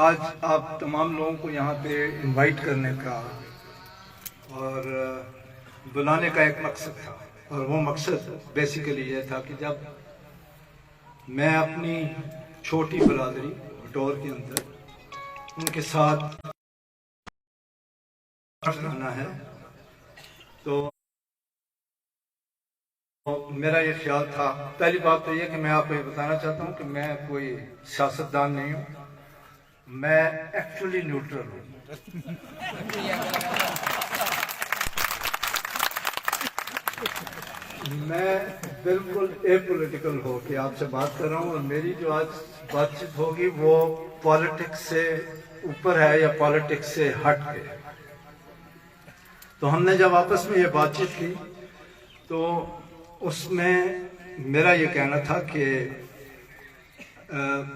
آج آپ تمام لوگوں کو یہاں پہ انوائٹ کرنے کا اور بلانے کا ایک مقصد تھا، اور وہ مقصد بیسیکلی یہ تھا کہ جب میں اپنی چھوٹی برادری بٹور کے اندر ان کے ساتھ رہنا ہے تو میرا یہ خیال تھا. پہلی بات تو یہ کہ میں آپ کو یہ بتانا چاہتا ہوں کہ میں کوئی سیاستدان نہیں ہوں، میں ایکچولی نیوٹرل ہوں. میں بالکل اے پولیٹیکل ہو کے آپ سے بات کر رہا ہوں، اور میری جو آج بات چیت ہوگی وہ پالیٹکس سے اوپر ہے یا پالیٹکس سے ہٹ کے. تو ہم نے جب آپس میں یہ بات چیت کی تو اس میں میرا یہ کہنا تھا کہ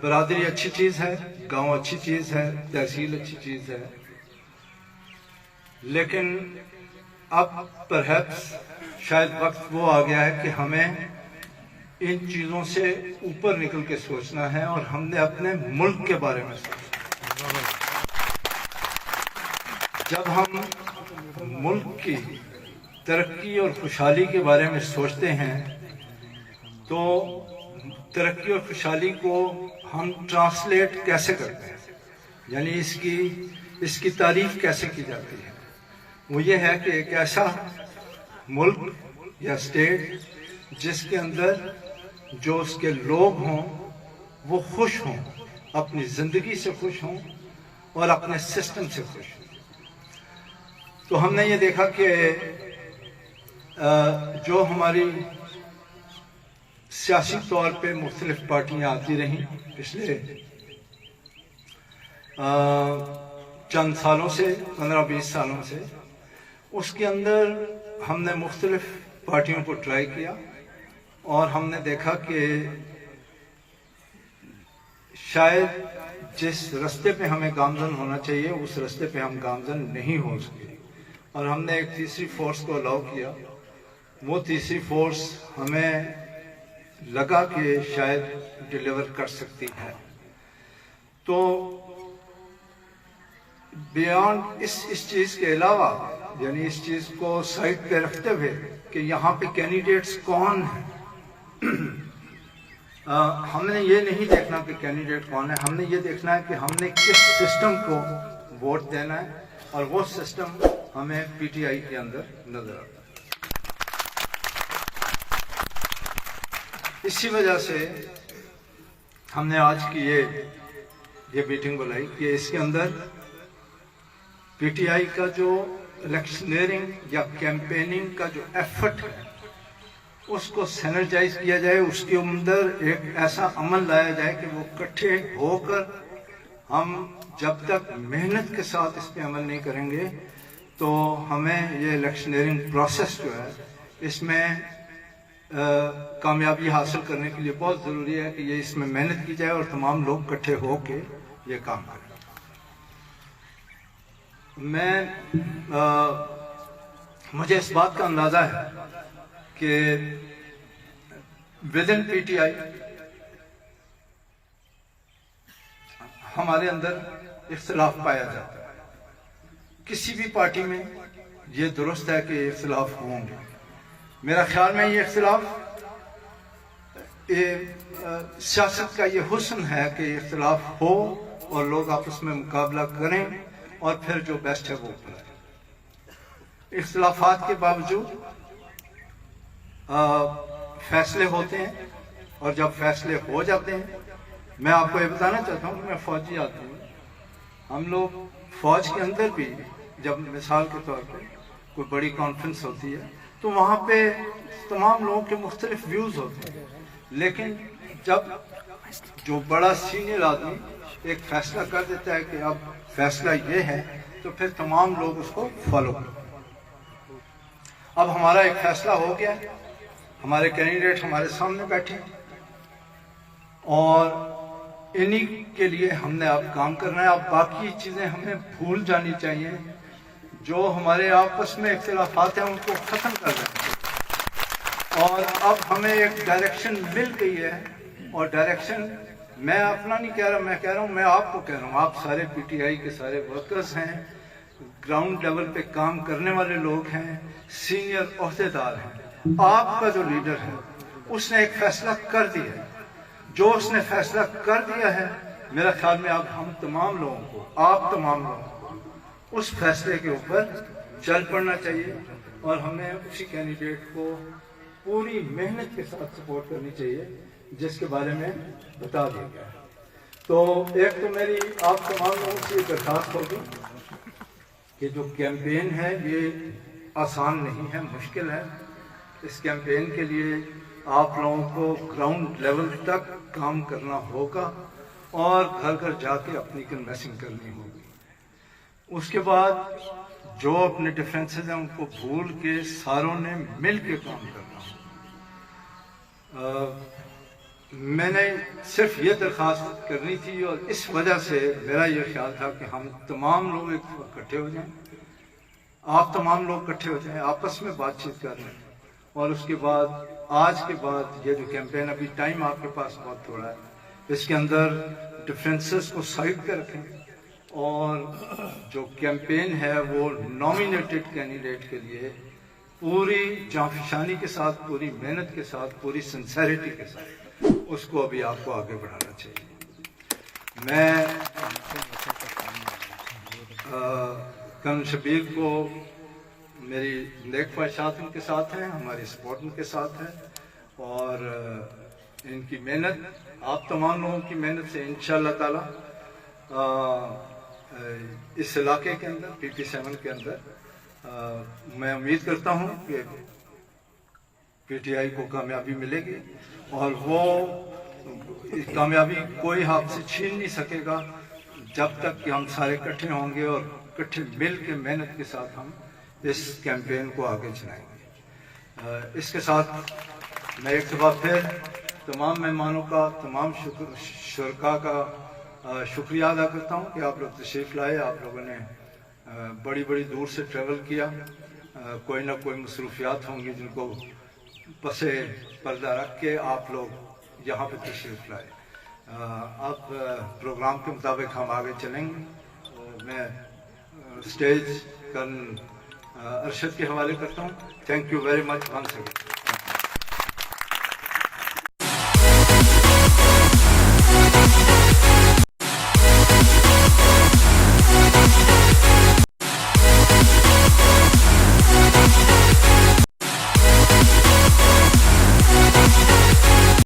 برادری اچھی چیز ہے، گاؤں اچھی چیز ہے، تحصیل اچھی چیز ہے، لیکن اب پرہیپس شاید وقت وہ آ گیا ہے کہ ہمیں ان چیزوں سے اوپر نکل کے سوچنا ہے، اور ہم نے اپنے ملک کے بارے میں سوچنا. جب ہم ملک کی ترقی اور خوشحالی کے بارے میں سوچتے ہیں تو ترقی اور خوشحالی کو ہم ٹرانسلیٹ کیسے کرتے ہیں، یعنی اس کی تعریف کیسے کی جاتی ہے. وہ یہ ہے کہ ایک ایسا ملک یا اسٹیٹ جس کے اندر جو اس کے لوگ ہوں وہ خوش ہوں، اپنی زندگی سے خوش ہوں اور اپنے سسٹم سے خوش ہوں. تو ہم نے یہ دیکھا کہ جو ہماری سیاسی طور پہ مختلف پارٹیاں آتی رہیں پچھلے چند سالوں سے، 15-20 سالوں سے، اس کے اندر ہم نے مختلف پارٹیوں کو ٹرائی کیا، اور ہم نے دیکھا کہ شاید جس رستے پہ ہمیں گامزن ہونا چاہیے اس رستے پہ ہم گامزن نہیں ہو سکے. اور ہم نے ایک تیسری فورس کو الاؤ کیا. وہ تیسری فورس ہمیں لگا کہ شاید ڈیلیور کر سکتی ہے. تو بیانڈ اس چیز کے علاوہ، یعنی اس چیز کو سائڈ پہ رکھتے ہوئے کہ یہاں پہ کینڈیڈیٹس کون ہیں، ہم نے یہ نہیں دیکھنا کہ کینڈیڈیٹ کون ہے، ہم نے یہ دیکھنا ہے کہ ہم نے کس سسٹم کو ووٹ دینا ہے، اور وہ سسٹم ہمیں پی ٹی آئی کے اندر نظر آتا ہے. اسی وجہ سے ہم نے آج کی یہ میٹنگ بلائی کہ اس کے اندر پی ٹی آئی کا جو الیکشنیئرنگ یا کیمپیننگ کا جو ایفرٹ ہے اس کو سینرجائز کیا جائے، اس کے اندر ایک ایسا عمل لایا جائے کہ وہ اکٹھے ہو کر ہم جب تک محنت کے ساتھ اس پہ عمل نہیں کریں گے تو ہمیں یہ الیکشنیئرنگ پروسیس جو ہے اس میں کامیابی حاصل کرنے کے لیے بہت ضروری ہے کہ اس میں محنت کی جائے اور تمام لوگ اکٹھے ہو کے یہ کام کریں. مجھے اس بات کا اندازہ ہے کہ with in P T I ہمارے اندر اختلاف پایا جاتا ہے. کسی بھی پارٹی میں یہ درست ہے کہ اختلاف ہوں گے. میرا خیال میں یہ اختلاف سیاست کا یہ حسن ہے کہ اختلاف ہو اور لوگ آپس میں مقابلہ کریں اور پھر جو بیسٹ ہے وہ کریں. اختلافات کے باوجود فیصلے ہوتے ہیں، اور جب فیصلے ہو جاتے ہیں، میں آپ کو یہ بتانا چاہتا ہوں کہ میں فوجی آدمی ہوں. ہم لوگ فوج کے اندر بھی جب مثال کے طور پہ کوئی بڑی کانفرنس ہوتی ہے تو وہاں پہ تمام لوگوں کے مختلف ویوز ہوتے ہیں، لیکن جب جو بڑا سینئر آدمی ایک فیصلہ کر دیتا ہے کہ اب فیصلہ یہ ہے تو پھر تمام لوگ اس کو فالو کرتے ہیں. اب ہمارا ایک فیصلہ ہو گیا، ہمارے کینڈیڈیٹ ہمارے سامنے بیٹھے اور انہی کے لیے ہم نے اب کام کرنا ہے. اب باقی چیزیں ہمیں بھول جانی چاہیے، جو ہمارے آپس میں اختلافات ہیں ان کو ختم کر دیں. اور اب ہمیں ایک ڈائریکشن مل گئی ہے، اور ڈائریکشن میں اپنا نہیں کہہ رہا، میں کہہ رہا ہوں، میں آپ کو کہہ رہا ہوں، آپ سارے پی ٹی آئی کے سارے ورکرز ہیں، گراؤنڈ لیول پہ کام کرنے والے لوگ ہیں، سینئر عہدیدار ہیں، آپ کا جو لیڈر ہے اس نے ایک فیصلہ کر دیا ہے، جو اس نے فیصلہ کر دیا ہے میرا خیال میں اب ہم تمام لوگوں کو، آپ تمام لوگوں کو اس فیصلے کے اوپر چل پڑنا چاہیے اور ہمیں اسی کینڈیڈیٹ کو پوری محنت کے ساتھ سپورٹ کرنی چاہیے جس کے بارے میں بتا دیا گیا ہے۔ تو ایک تو میری آپ تمام لوگوں سے یہ درخواست ہوگی کہ جو کیمپین ہے یہ آسان نہیں ہے، مشکل ہے۔ اس کیمپین کے لیے آپ لوگوں کو گراؤنڈ لیول تک کام کرنا ہوگا اور گھر گھر جا کے اپنی کنوینسنگ کرنی ہوگی۔ اس کے بعد جو اپنے ڈیفرنسز ہیں ان کو بھول کے ساروں نے مل کے کام کرنا ہوگا۔ میں نے صرف یہ درخواست کرنی تھی اور اس وجہ سے میرا یہ خیال تھا کہ ہم تمام لوگ ایک اکٹھے ہو جائیں، آپ تمام لوگ اکٹھے ہو جائیں، آپس میں بات چیت کر لیں اور اس کے بعد آج کے بعد یہ جو کیمپین، ابھی ٹائم آپ کے پاس بہت تھوڑا ہے، اس کے اندر ڈفرینسز کو سائڈ پہ رکھیں اور جو کیمپین ہے وہ نامینیٹڈ کینڈیڈیٹ کے لیے پوری جانفشانی کے ساتھ، پوری محنت کے ساتھ، پوری سنسیریٹی کے ساتھ اس کو ابھی آپ کو آگے بڑھانا چاہیے۔ میں کرنل شبیر کو میری نیک خواہشات ان کے ساتھ ہیں، ہماری سپورٹ ان کے ساتھ ہے اور ان کی محنت، آپ تمام لوگوں کی محنت سے انشاءاللہ تعالی اس علاقے کے اندر پی پی 7 کے اندر میں امید کرتا ہوں کہ پی ٹی آئی کو کامیابی ملے گی اور وہ کامیابی کوئی ہاتھ سے چھین نہیں سکے گا جب تک کہ ہم سارے اکٹھے ہوں گے اور اکٹھے مل کے محنت کے ساتھ ہم اس کیمپین کو آگے چلائیں گے۔ اس کے ساتھ میں ایک دفعہ پھر تمام مہمانوں کا، تمام شرکاء کا شکریہ ادا کرتا ہوں کہ آپ لوگ تشریف لائے، آپ لوگوں نے بڑی بڑی دور سے ٹریول کیا، کوئی نہ کوئی مصروفیات ہوں گی جن کو پس پردہ رکھ کے آپ لوگ یہاں پہ تشریف لائے۔ اب پروگرام کے مطابق ہم آگے چلیں گے اور میں اسٹیج کرنل ارشد کے حوالے کرتا ہوں۔ Thank you very much once again.